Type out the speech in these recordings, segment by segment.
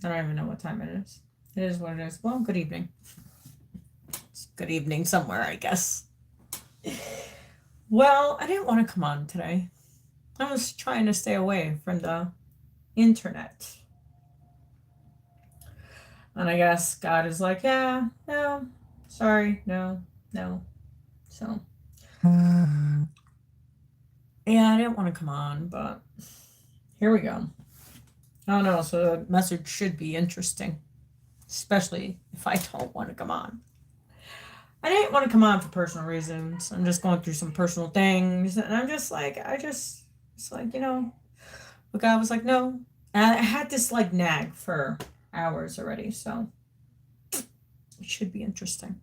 I don't even know what time it is. It is what it is. Well, good evening. It's good evening somewhere, I guess. Well, I didn't want to come on today. I was trying to stay away from the internet. And I guess God is like, yeah, no, sorry, no, no. So, yeah, I didn't want to come on, but here we go. I don't know, so the message should be interesting, especially if I don't want to come on. I didn't want to come on for personal reasons. I'm just going through some personal things, and I'm just like, it's like, but God was like, no. And I had this like nag for hours already, so it should be interesting.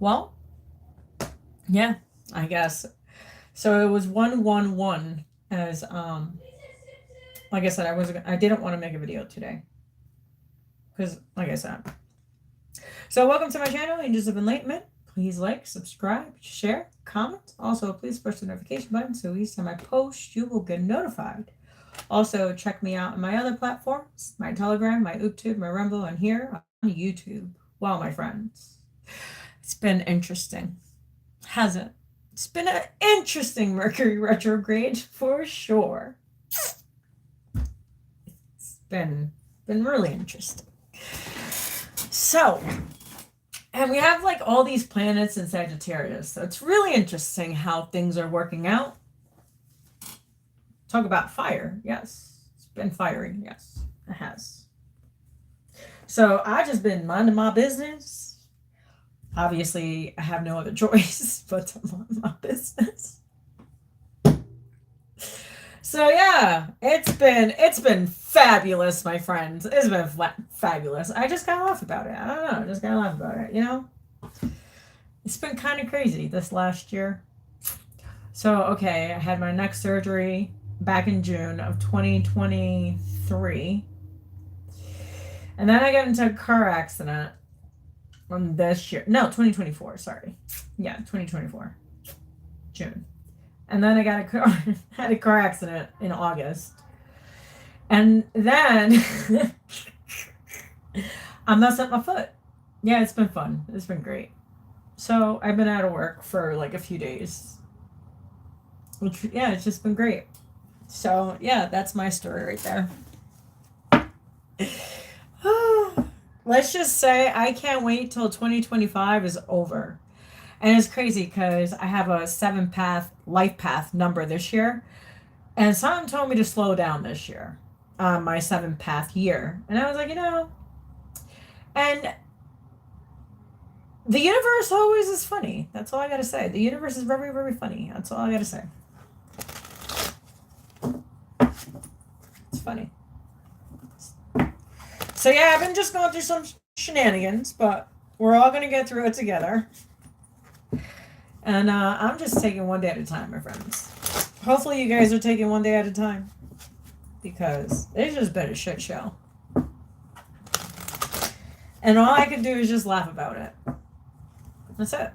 Well, yeah, I guess. So it was 111 as like I said, I didn't want to make a video today. Because like I said. So welcome to my channel, Angels of Enlightenment. Please like, subscribe, share, comment. Also, please push the notification button so each time I post, you will get notified. Also, check me out on my other platforms, my Telegram, my YouTube, my Rumble, and here on YouTube. Wow, my friends. It's been interesting, hasn't it? It's been an interesting Mercury retrograde for sure. It's been really interesting. So, and we have like all these planets in Sagittarius. So it's really interesting how things are working out. Talk about fire. Yes. It's been fiery. Yes, it has. So I just been minding my business. Obviously, I have no other choice but to mind my business. So yeah, it's been fabulous, my friends. It's been fabulous. I just gotta laugh about it. I don't know. I just gotta laugh about it. It's been kind of crazy this last year. So okay, I had my neck surgery back in June of 2023, and then I got into a car accident on this year. No, 2024. Sorry, yeah, 2024, June. And then I got had a car accident in August. And then I messed up my foot. Yeah, it's been fun. It's been great. So I've been out of work for like a few days. Which, yeah, it's just been great. So yeah, that's my story right there. Let's just say I can't wait till 2025 is over. And it's crazy because I have a 7 path life path number this year. And someone told me to slow down this year on my 7 path year. And I was like, and the universe always is funny. That's all I gotta say. The universe is very, very funny. That's all I gotta say. It's funny. So yeah, I've been just going through some shenanigans, but we're all gonna get through it together. And I'm just taking one day at a time, my friends. Hopefully you guys are taking one day at a time. Because it's just been a shit show. And all I can do is just laugh about it. That's it.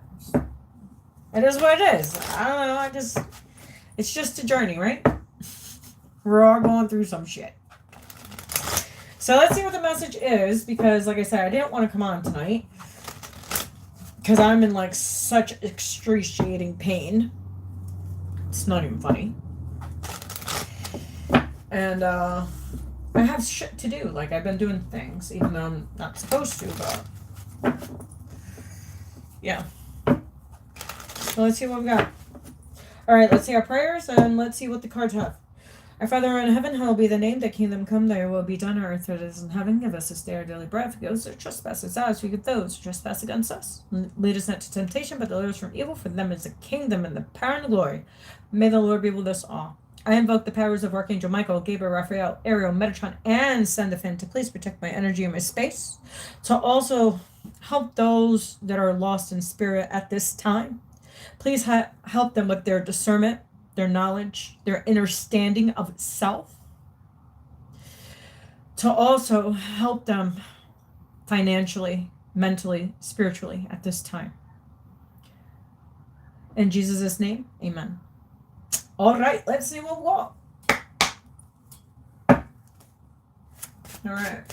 It is what it is. I don't know, it's just a journey, right? We're all going through some shit. So let's see what the message is, because like I said, I didn't want to come on tonight. Because I'm in like such excruciating pain. It's not even funny. And I have shit to do. Like I've been doing things, even though I'm not supposed to, but yeah. So let's see what we got. Alright, let's see our prayers and let's see what the cards have. Our Father in heaven, hallowed be thy name, thy kingdom come, thy will be done on earth as it is in heaven. Give us this day our daily bread. Forgive us our trespasses as we forgive those who trespass against us. Lead us not to temptation, but deliver us from evil. For them is the kingdom and the power and the glory. May the Lord be with us all. I invoke the powers of Archangel Michael, Gabriel, Raphael, Ariel, Metatron, and Sendiphin to please protect my energy and my space. To also help those that are lost in spirit at this time. Please help them with their discernment, their knowledge, their understanding of self. To also help them financially, mentally, spiritually at this time. In Jesus' name, amen. All right, let's see what we got. All right.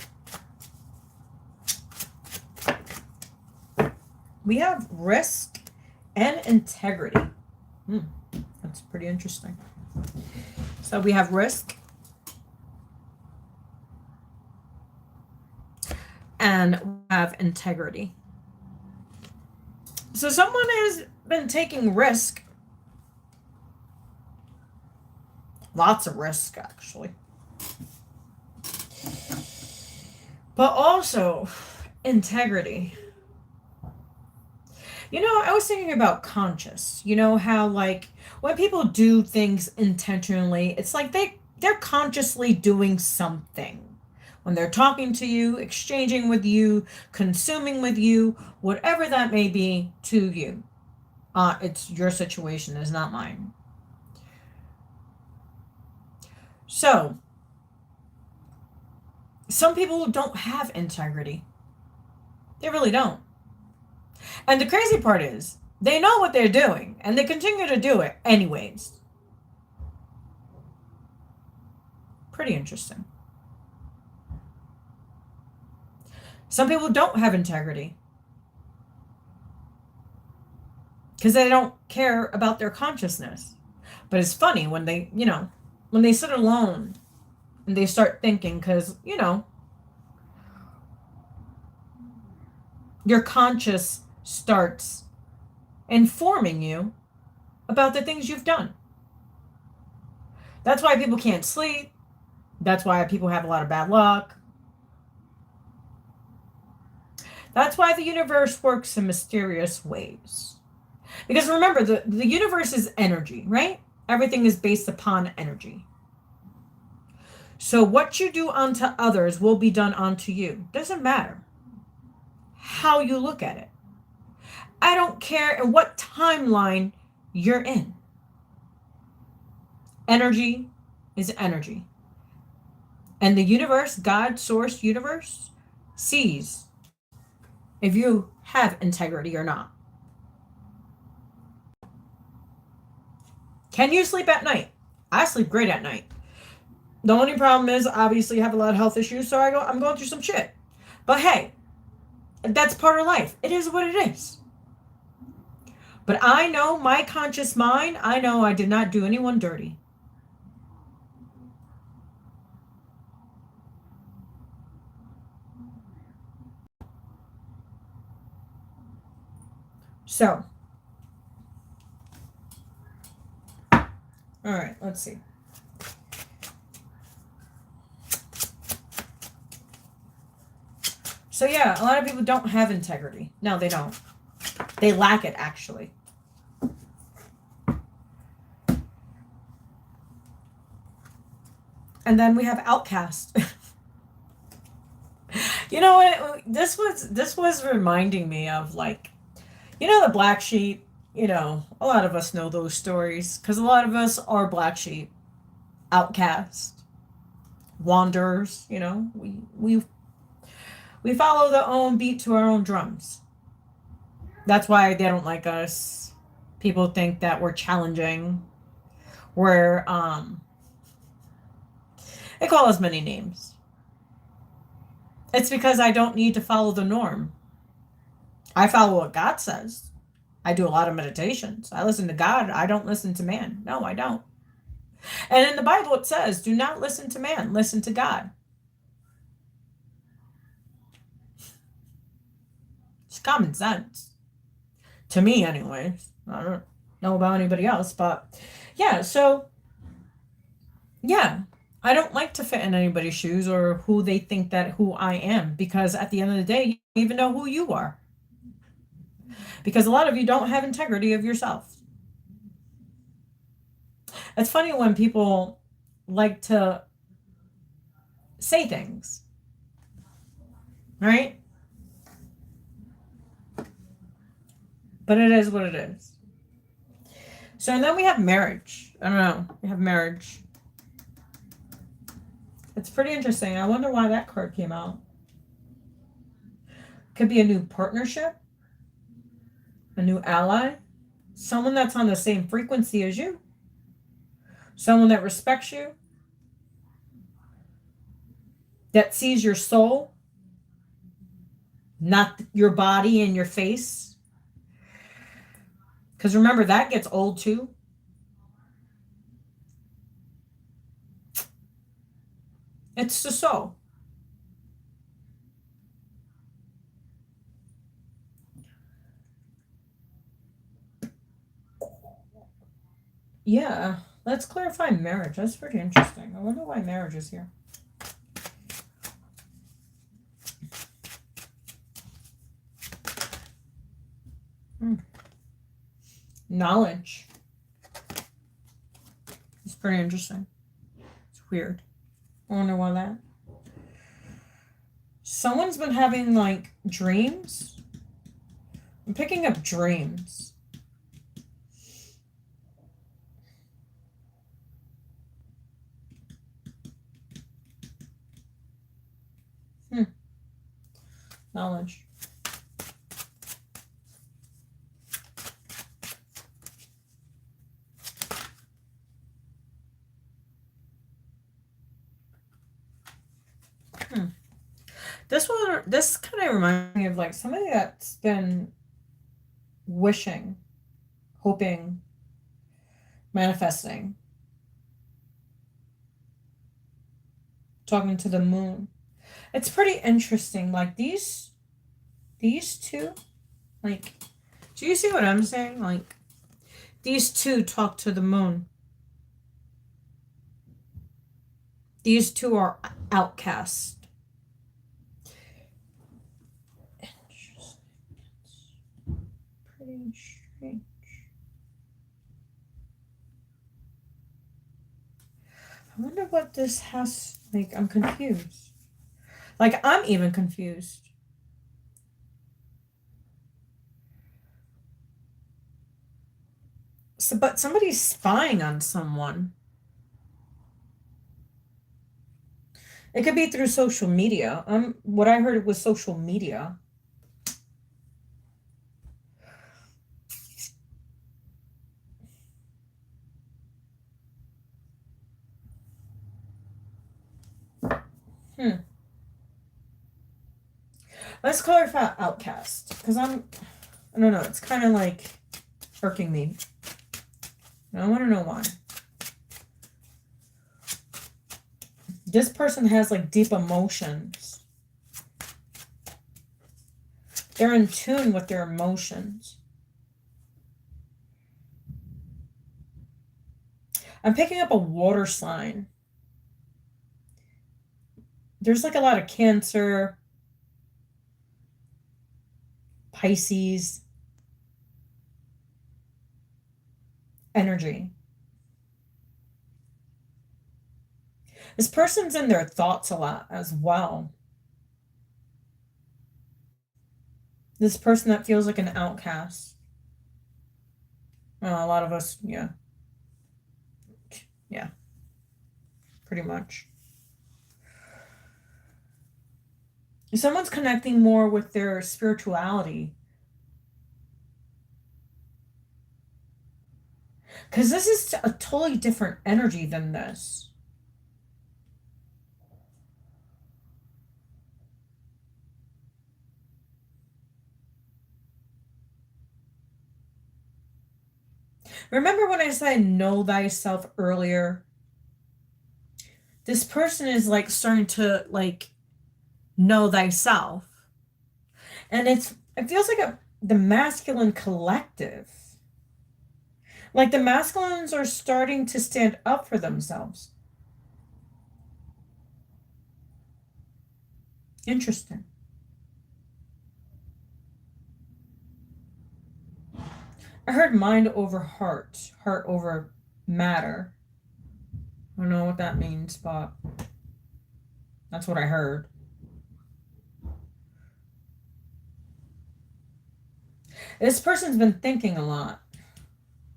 We have risk and integrity. That's pretty interesting. So we have risk and we have integrity. So someone has been taking risk. Lots of risk, actually. But also integrity. You know, I was thinking about conscious. You know how, like, when people do things intentionally, it's like they're consciously doing something. When they're talking to you, exchanging with you, consuming with you, whatever that may be to you. It's your situation, it's not mine. So, some people don't have integrity. They really don't. And the crazy part is, they know what they're doing, and they continue to do it anyways. Pretty interesting. Some people don't have integrity because they don't care about their consciousness. But it's funny when they, when they sit alone and they start thinking, because, your conscious starts informing you about the things you've done. That's why people can't sleep. That's why people have a lot of bad luck. That's why the universe works in mysterious ways. Because remember, the universe is energy, right? Everything is based upon energy. So what you do unto others will be done unto you. Doesn't matter how you look at it. I don't care in what timeline you're in. Energy is energy. And the universe, God, source, universe, sees if you have integrity or not. Can you sleep at night? I sleep great at night. The only problem is, obviously, I have a lot of health issues, so I'm going through some shit. But hey, that's part of life. It is what it is. But I know my conscious mind, I know I did not do anyone dirty. So, all right, let's see. So yeah, a lot of people don't have integrity. No, they don't. They lack it, actually. And then we have outcast. You know what? This was reminding me of, like, the black sheep. A lot of us know those stories because a lot of us are black sheep, outcast, wanderers. We follow the own beat to our own drums. That's why they don't like us. People think that we're challenging. We're they call us many names. It's because I don't need to follow the norm. I follow what God says. I do a lot of meditations. I listen to God. I don't listen to man. No, I don't. And in the Bible it says, do not listen to man, listen to God. It's common sense. To me, anyways. I don't know about anybody else, but yeah, so yeah. I don't like to fit in anybody's shoes or who they think that who I am, because at the end of the day, you don't even know who you are. Because a lot of you don't have integrity of yourself. It's funny when people like to say things, right? But it is what it is. So and then we have marriage. I don't know. We have marriage. It's pretty interesting. I wonder why that card came out. Could be a new partnership, a new ally, someone that's on the same frequency as you, someone that respects you. that sees your soul, not your body and your face. Because remember, that gets old too. It's the soul. Yeah, let's clarify marriage. That's pretty interesting. I wonder why marriage is here. Knowledge. It's pretty interesting. It's weird. I wonder why that. Someone's been having like dreams. I'm picking up dreams. Knowledge. This kind of reminds me of like somebody that's been wishing, hoping, manifesting, talking to the moon. It's pretty interesting. Like these two, like, do you see what I'm saying? Like, these two talk to the moon. These two are outcasts. Interesting. It's pretty strange. I wonder what this has, like, I'm confused. Like, I'm even confused. So, but somebody's spying on someone. It could be through social media. What I heard was social media. Let's clarify outcast, because I don't know, it's kind of like irking me. I want to know why. This person has like deep emotions. They're in tune with their emotions. I'm picking up a water sign. There's like a lot of Cancer, Pisces energy. This person's in their thoughts a lot as well. This person that feels like an outcast. Well, a lot of us, yeah. Yeah. Pretty much. Someone's connecting more with their spirituality. Because this is a totally different energy than this. Remember when I said know thyself earlier? This person is like starting to like know thyself. And it feels like the masculine collective. Like the masculines are starting to stand up for themselves. Interesting. I heard mind over heart, heart over matter. I don't know what that means, but that's what I heard. This person's been thinking a lot.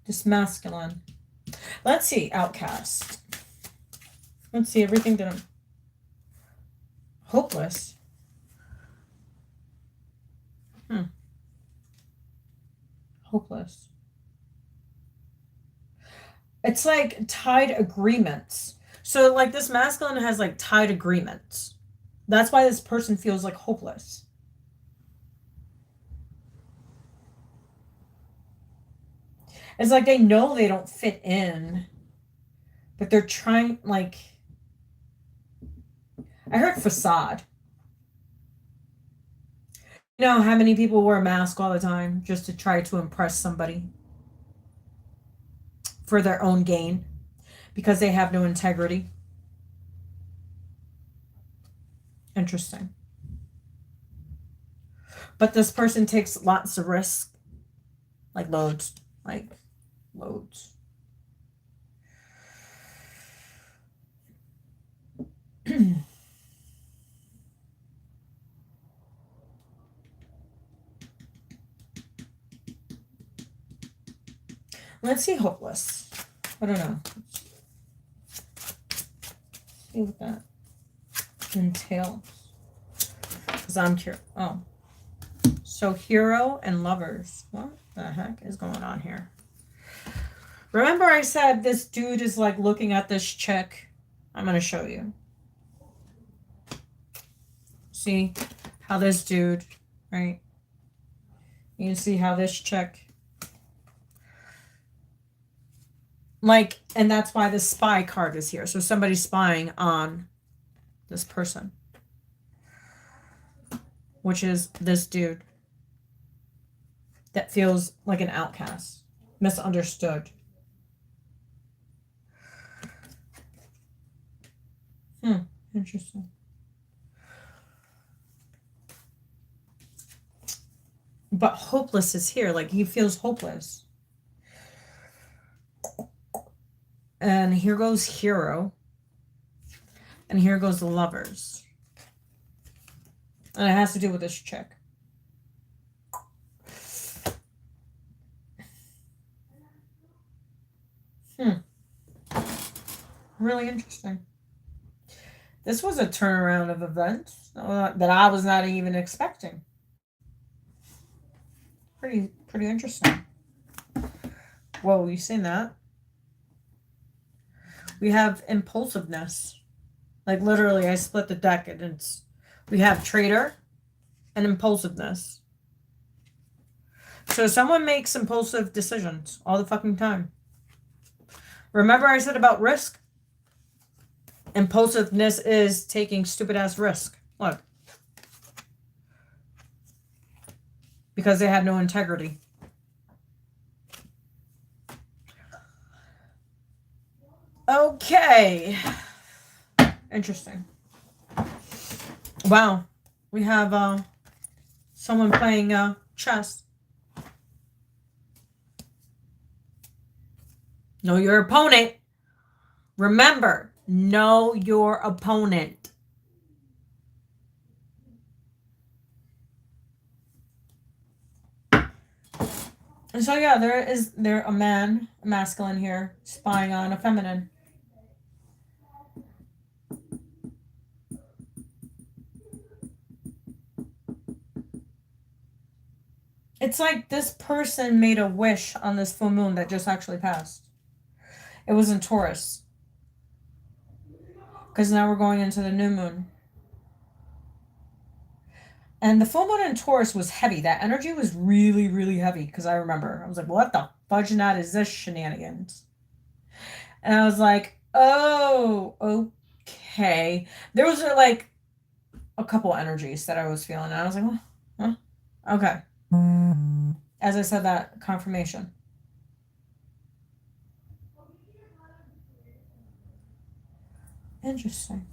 This masculine. Let's see, outcast. Let's see everything that I'm hopeless. Hopeless. It's like tied agreements. So like this masculine has like tied agreements. That's why this person feels like hopeless. It's like they know they don't fit in, but they're trying, like, I heard facade. You know how many people wear a mask all the time just to try to impress somebody for their own gain because they have no integrity? Interesting. But this person takes lots of risks, like loads, like loads. Let's see hopeless. I don't know. Let's see what that entails. Because I'm curious. Oh. So hero and lovers. What the heck is going on here? Remember I said this dude is like looking at this chick? I'm going to show you. See how this dude, right? You can see how this chick, like, and that's why the spy card is here. So somebody's spying on this person, which is this dude that feels like an outcast, misunderstood. Interesting. But hopeless is here. Like, he feels hopeless. And here goes hero. And here goes the lovers. And it has to do with this chick. Really interesting. This was a turnaround of events that I was not even expecting. Pretty interesting. Whoa, you seen that? We have impulsiveness. Like, literally, I split the deck and we have traitor and impulsiveness. So someone makes impulsive decisions all the fucking time. Remember I said about risk? Impulsiveness is taking stupid ass risk. Look. Because they had no integrity. Okay. Interesting. Wow. We have someone playing chess. Know your opponent. Remember, know your opponent. And so yeah, there a man, a masculine here, spying on a feminine. It's like this person made a wish on this full moon that just actually passed. It was in Taurus. Because now we're going into the new moon. And the full moon in Taurus was heavy. That energy was really, really heavy. Because I remember. I was like, what the fudge nut is this shenanigans? And I was like, oh, okay. There was like a couple energies that I was feeling. And I was like, huh? Okay. As I said, that confirmation. Interesting.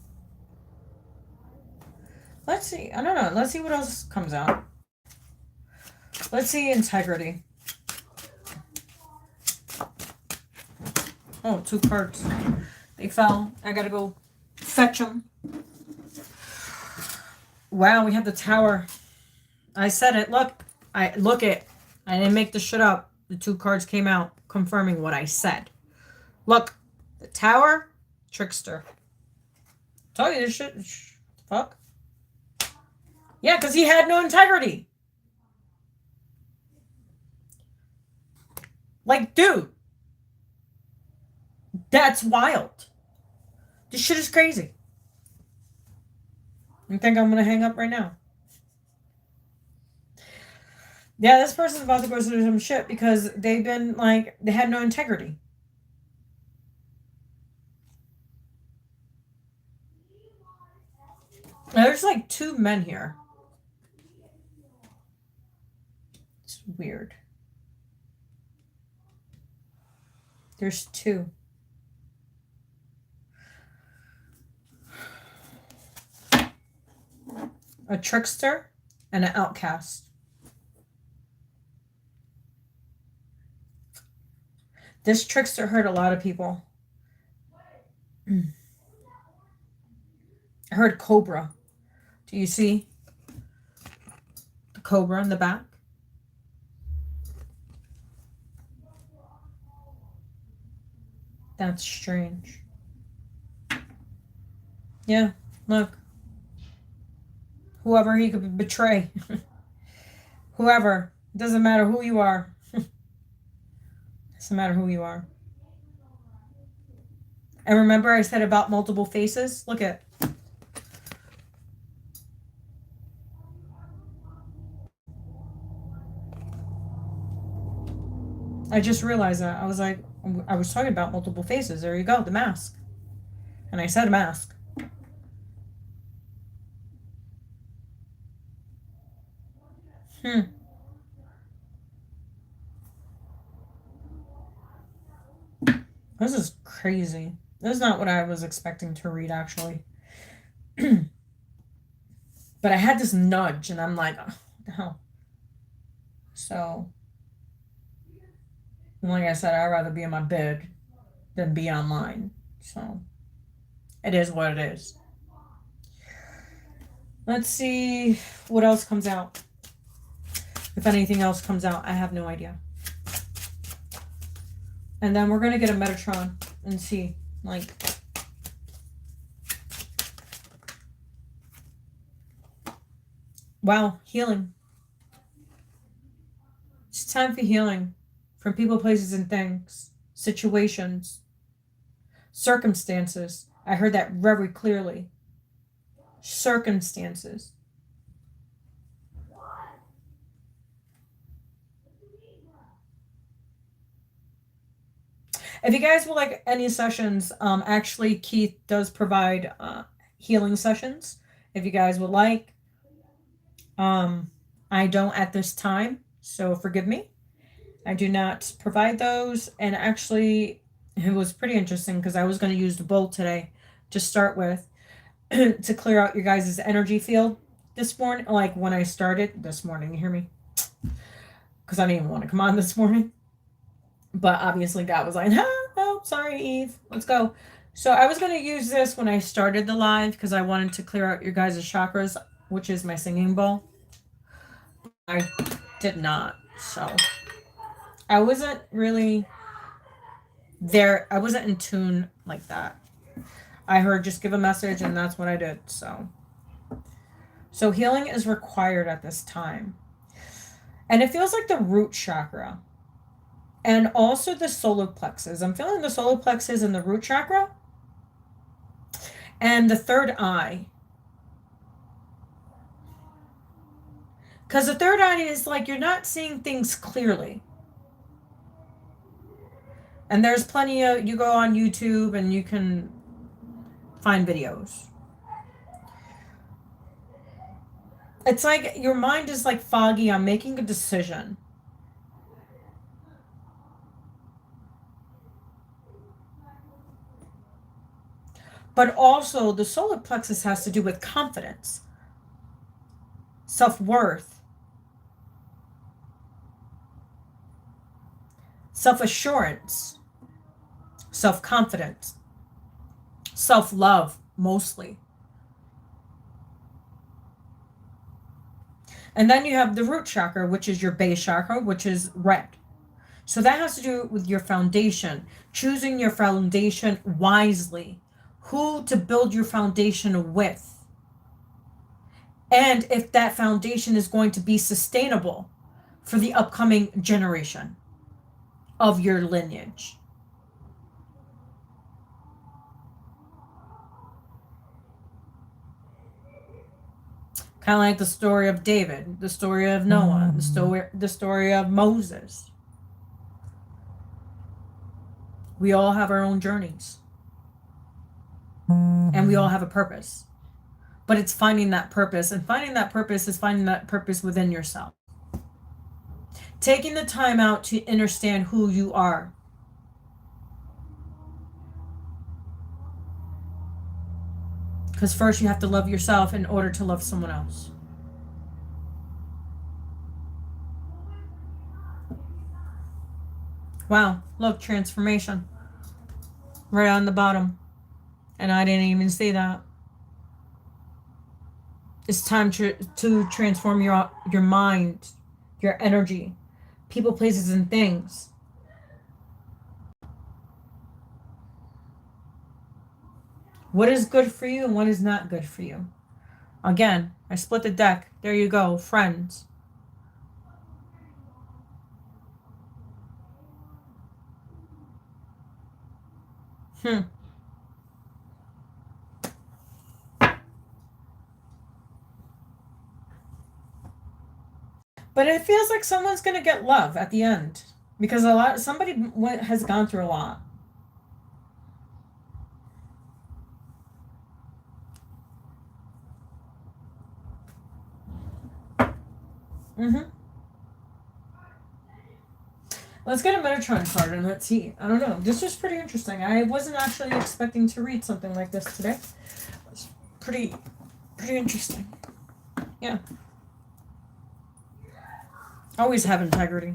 Let's see. I don't know. Let's see what else comes out. Let's see integrity. Oh, 2 cards. They fell. I gotta go fetch them. Wow, we have the Tower. I said it. Look. I didn't make this shit up. The 2 cards came out confirming what I said. Look. The Tower. Trickster. Tell you this shit. Fuck. Yeah, because he had no integrity. Like, dude. That's wild. This shit is crazy. I think I'm going to hang up right now. Yeah, this person's about to go through some shit because they've been like, they had no integrity. There's like 2 men here. It's weird. There's 2. A trickster and an outcast. This trickster hurt a lot of people. I heard cobra. Do you see the cobra in the back? That's strange. Yeah, look. Whoever he could betray. Whoever. It doesn't matter who you are. Doesn't matter who you are. And remember I said about multiple faces? Look at. I just realized that. I was like, I was talking about multiple faces. There you go, the mask. And I said a mask. This is crazy. This is not what I was expecting to read, actually. But I had this nudge, and I'm like, oh, what the hell? So, like I said, I'd rather be in my bed than be online. So, it is what it is. Let's see what else comes out. If anything else comes out, I have no idea. And then we're going to get a Metatron and see, like, wow, healing. It's time for healing from people, places, and things, situations, circumstances. I heard that very clearly. Circumstances. If you guys would like any sessions, actually Keith does provide healing sessions. If you guys would like, I don't at this time, so forgive me. I do not provide those, and actually, it was pretty interesting because I was going to use the bowl today to start with to clear out your guys' energy field this morning. Like when I started this morning, you hear me? Because I didn't even want to come on this morning. But obviously God was like, oh, sorry, Eve. Let's go. So I was going to use this when I started the live because I wanted to clear out your guys' chakras, which is my singing bowl. I did not. So I wasn't really there. I wasn't in tune like that. I heard just give a message and that's what I did. So healing is required at this time. And it feels like the root chakra. And also the solar plexus. I'm feeling the solar plexus and the root chakra. And the third eye. Because the third eye is like you're not seeing things clearly. And there's plenty of, you go on YouTube and you can find videos. It's like your mind is like foggy on making a decision. But also the solar plexus has to do with confidence, self-worth, self-assurance, self-confidence, self-love, mostly. And then you have the root chakra, which is your base chakra, which is red. So that has to do with your foundation, choosing your foundation wisely, who to build your foundation with, and if that foundation is going to be sustainable for the upcoming generation of your lineage. Kind of like the story of David, the story of Noah, the story of Moses. We all have our own journeys. And we all have a purpose. But it's finding that purpose. And finding that purpose is finding that purpose within yourself. Taking the time out to understand who you are. Because first you have to love yourself in order to love someone else. Wow, look, transformation. Right on the bottom. And I didn't even see that. It's time to transform your mind, your energy, people, places, and things. What is good for you and what is not good for you? Again, I split the deck. There you go, friends. But it feels like someone's gonna get love at the end because somebody has gone through a lot. Let's get a Metatron card and let's see. I don't know. This was pretty interesting. I wasn't actually expecting to read something like this today. It's pretty interesting. Yeah. Always have integrity.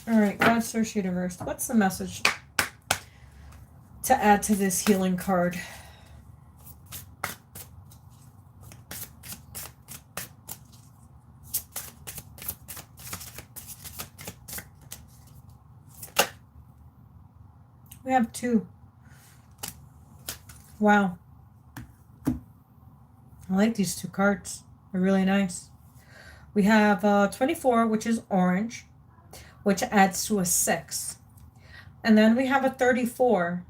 Alright, God, Source, Universe. What's the message to add to this healing card? We have 2. Wow. I like these 2 cards. They're really nice. We have 24, which is orange, which adds to a 6. And then we have a 34,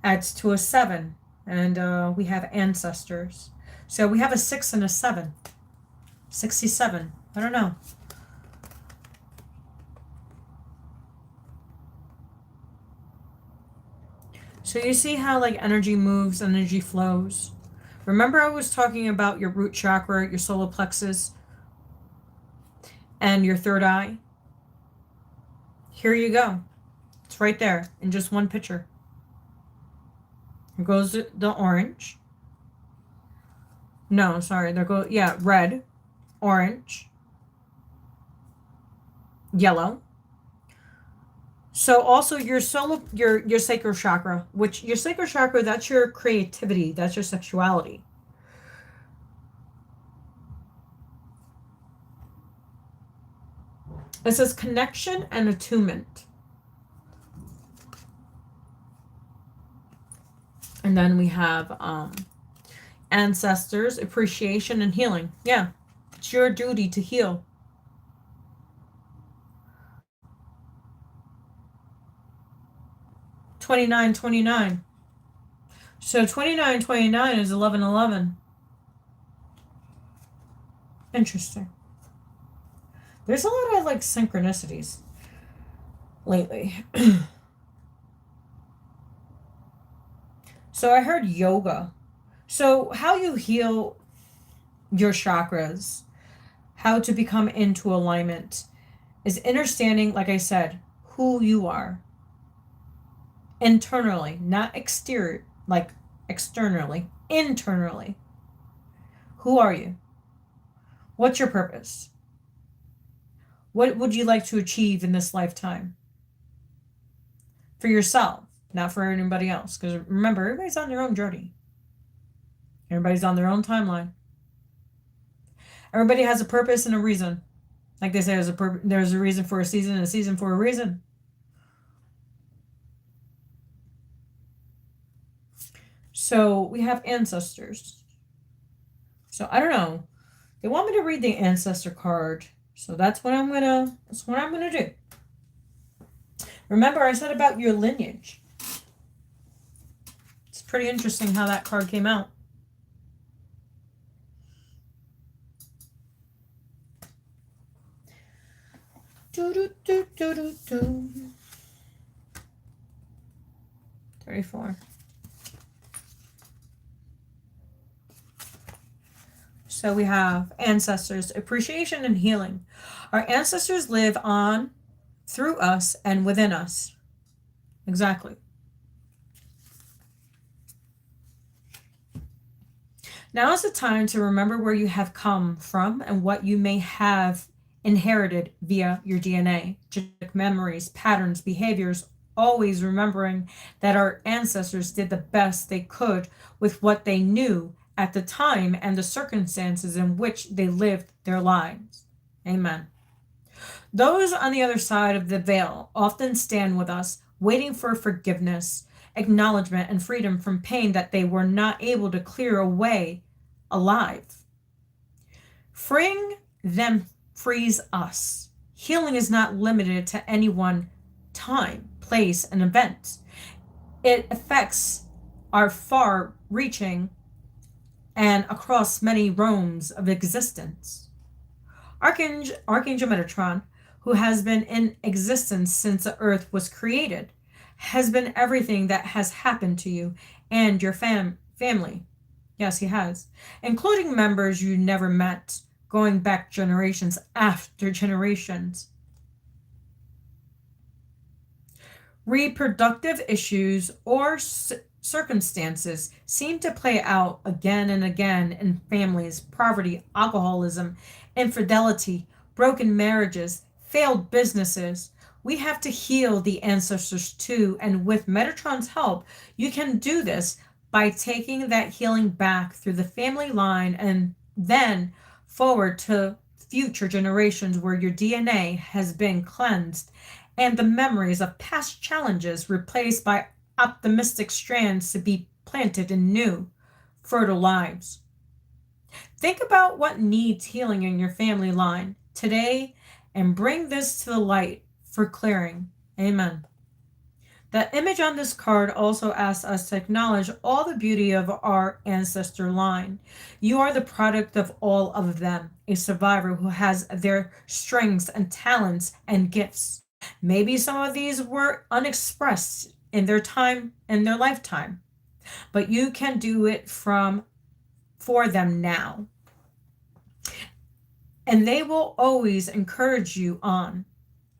adds to a 7. And we have ancestors. So we have a 6 and a 7. 67. I don't know. So you see how like energy moves, energy flows. Remember I was talking about your root chakra, your solar plexus, and your third eye? Here you go. It's right there in just one picture. Here goes the orange. No, sorry. There goes, yeah, red, orange, yellow. So also your sacral chakra, which your sacral chakra, that's your creativity, that's your sexuality. It says connection and attunement. And then we have ancestors, appreciation, and healing. Yeah, it's your duty to heal. $29.29. So $29.29 is $11.11. Interesting. There's a lot of like synchronicities lately. So I heard yoga. So how you heal your chakras, how to become into alignment, is understanding, like I said, who you are. Internally, not exterior, like externally, internally. Who are you? What's your purpose? What would you like to achieve in this lifetime? For yourself, not for anybody else. Because remember, everybody's on their own journey. Everybody's on their own timeline. Everybody has a purpose and a reason. Like they say, there's a reason for a season and a season for a reason. So we have ancestors. So I don't know. They want me to read the ancestor card. So that's what I'm gonna do. Remember, I said about your lineage. It's pretty interesting how that card came out. Do, do, do, do, do, do. 34. So we have ancestors, appreciation and healing. Our ancestors live on, through us, and within us. Exactly. Now is the time to remember where you have come from and what you may have inherited via your DNA, genetic memories, patterns, behaviors, always remembering that our ancestors did the best they could with what they knew at the time and the circumstances in which they lived their lives. Amen. Those on the other side of the veil often stand with us, waiting for forgiveness, acknowledgement, and freedom from pain that they were not able to clear away alive. Freeing them frees us. Healing is not limited to any one time, place, and event. It affects our far-reaching and across many realms of existence. Archangel Metatron, who has been in existence since the earth was created, has been everything that has happened to you and your family. Yes, he has, including members you never met, going back generations after generations. Reproductive issues or circumstances seem to play out again and again in families, poverty, alcoholism, infidelity, broken marriages, failed businesses. We have to heal the ancestors too, and with Metatron's help, you can do this by taking that healing back through the family line and then forward to future generations where your DNA has been cleansed and the memories of past challenges replaced by optimistic strands to be planted in new, fertile lives. Think about what needs healing in your family line today and bring this to the light for clearing. Amen. The image on this card also asks us to acknowledge all the beauty of our ancestor line. You are the product of all of them, a survivor who has their strengths and talents and gifts. Maybe some of these were unexpressed in their lifetime, but you can do it for them now. And they will always encourage you on,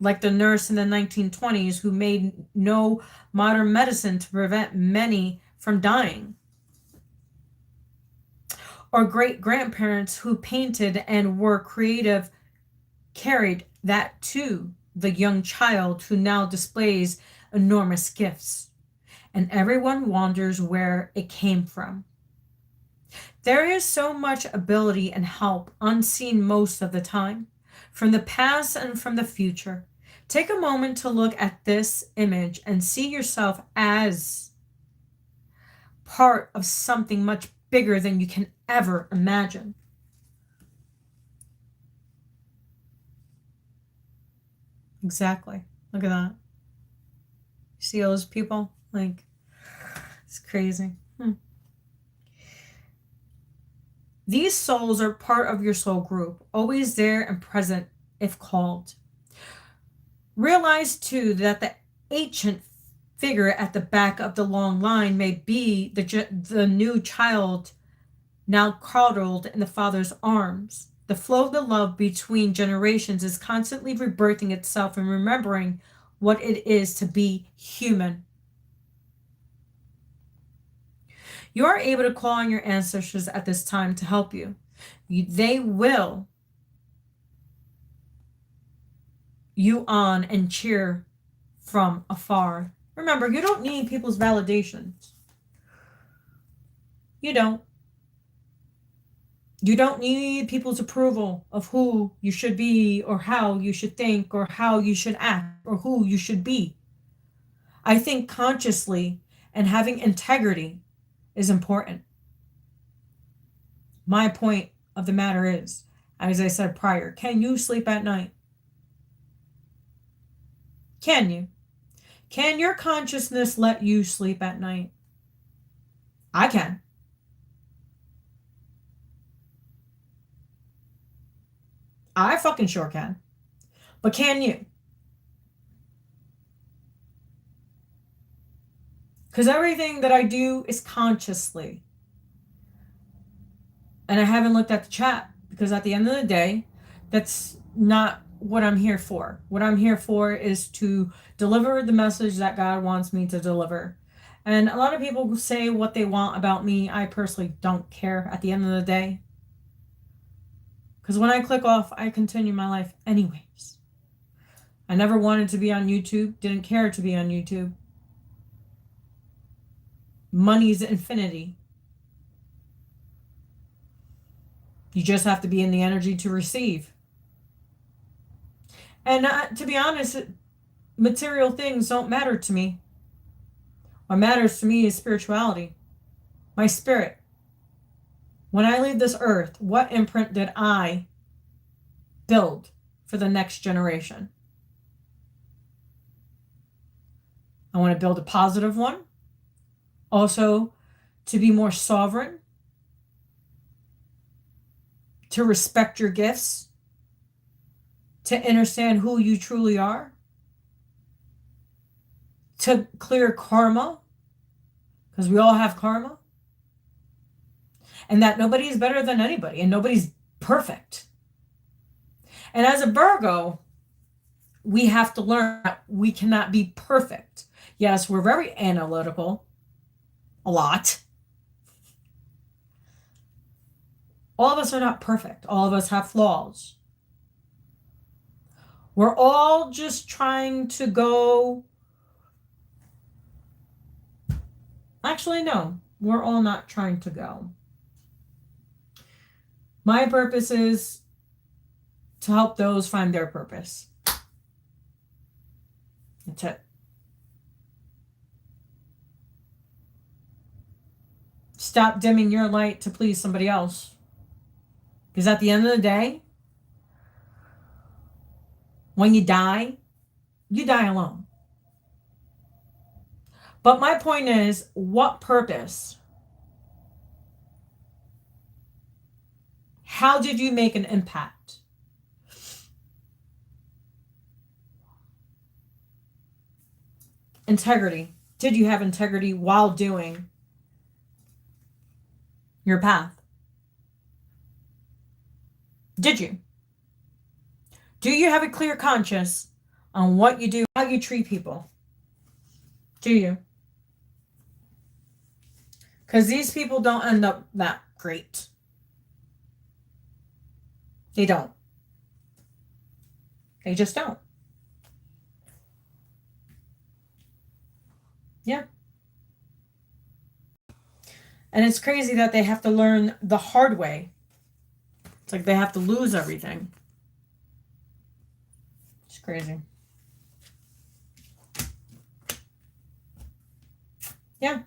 like the nurse in the 1920s who made no modern medicine to prevent many from dying. Or great-grandparents who painted and were creative carried that to the young child who now displays enormous gifts. And everyone wonders where it came from. There is so much ability and help unseen most of the time, from the past and from the future. Take a moment to look at this image and see yourself as part of something much bigger than you can ever imagine. Exactly. Look at that. You see all those people? Like, it's crazy. These souls are part of your soul group, always there and present if called. Realize too that the ancient figure at the back of the long line may be the new child now coddled in the father's arms. The flow of the love between generations is constantly rebirthing itself and remembering what it is to be human. You are able to call on your ancestors at this time to help you. They will you on and cheer from afar. Remember, you don't need people's validations. You don't. You don't need people's approval of who you should be or how you should think or how you should act or who you should be. I think consciously and having integrity is important. My point of the matter is, as I said prior, can you sleep at night? Can you? Can your consciousness let you sleep at night? I can. I fucking sure can. But can you? Because everything that I do is consciously. And I haven't looked at the chat because at the end of the day, that's not what I'm here for. What I'm here for is to deliver the message that God wants me to deliver. And a lot of people say what they want about me. I personally don't care at the end of the day. Because when I click off, I continue my life anyways. I never wanted to be on YouTube, didn't care to be on YouTube. Money's infinity. You just have to be in the energy to receive. And to be honest, material things don't matter to me. What matters to me is spirituality, my spirit. When I leave this earth, what imprint did I build for the next generation? I want to build a positive one. Also, to be more sovereign, to respect your gifts, to understand who you truly are, to clear karma, because we all have karma, and that nobody is better than anybody, and nobody's perfect. And as a Virgo, we have to learn that we cannot be perfect. Yes, we're very analytical, a lot. All of us are not perfect. All of us have flaws. We're all just trying to go. Actually, no, we're all not trying to go. My purpose is to help those find their purpose. That's it. Stop dimming your light to please somebody else. Because at the end of the day, when you die alone. But my point is, what purpose? How did you make an impact? Integrity. Did you have integrity while doing your path? Did you? Do you have a clear conscience on what you do, how you treat people? Do you? Because these people don't end up that great. They don't. They just don't. Yeah. And it's crazy that they have to learn the hard way. It's like they have to lose everything. It's crazy. Yeah.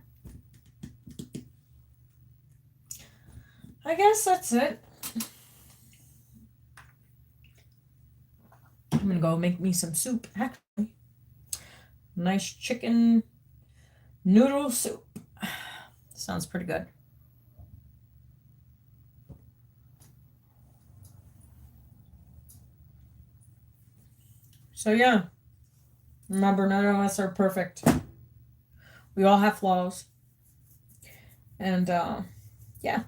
I guess that's it. I'm going to go make me some soup, actually. Nice chicken noodle soup. Sounds pretty good. So yeah, remember, none of us are perfect. We all have flaws. And yeah.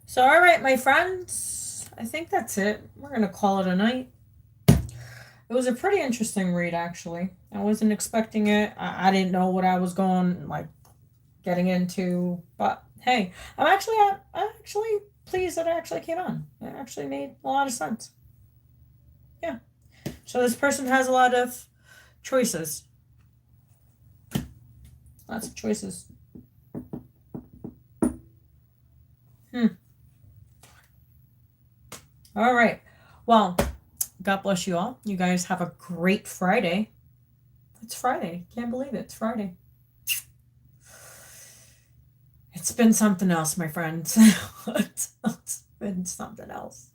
So all right, my friends, I think that's it. We're going to call it a night. It was a pretty interesting read, actually. I wasn't expecting it. I didn't know what I was getting into. But hey, I'm actually pleased that it actually came on. It actually made a lot of sense. Yeah. So this person has a lot of choices. Lots of choices. All right. Well, God bless you all. You guys have a great Friday. It's Friday. Can't believe it. It's Friday. It's been something else, my friends. It's been something else.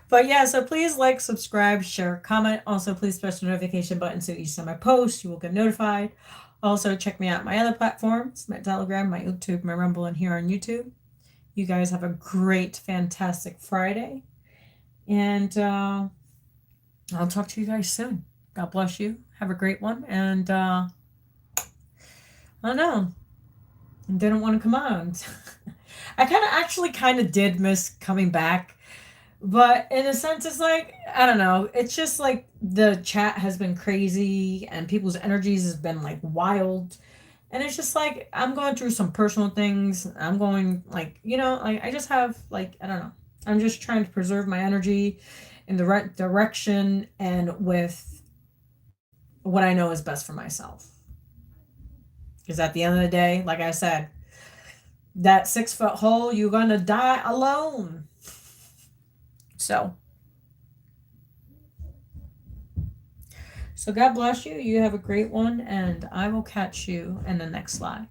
But yeah, so please like, subscribe, share, comment. Also, please press the notification button so each time I post, you will get notified. Also, check me out on my other platforms, my Telegram, my YouTube, my Rumble, and here on YouTube. You guys have a great, fantastic Friday. And I'll talk to you guys soon. God bless you. Have a great one. And I don't know. Didn't want to come on. I kind of did miss coming back. But in a sense, it's like, I don't know. It's just like the chat has been crazy and people's energies has been like wild. And it's just like, I'm going through some personal things. I'm going like, I just have like, I don't know. I'm just trying to preserve my energy in the right direction and with what I know is best for myself. Because at the end of the day, like I said, that 6-foot hole, you're going to die alone. So God bless you. You have a great one, and I will catch you in the next live.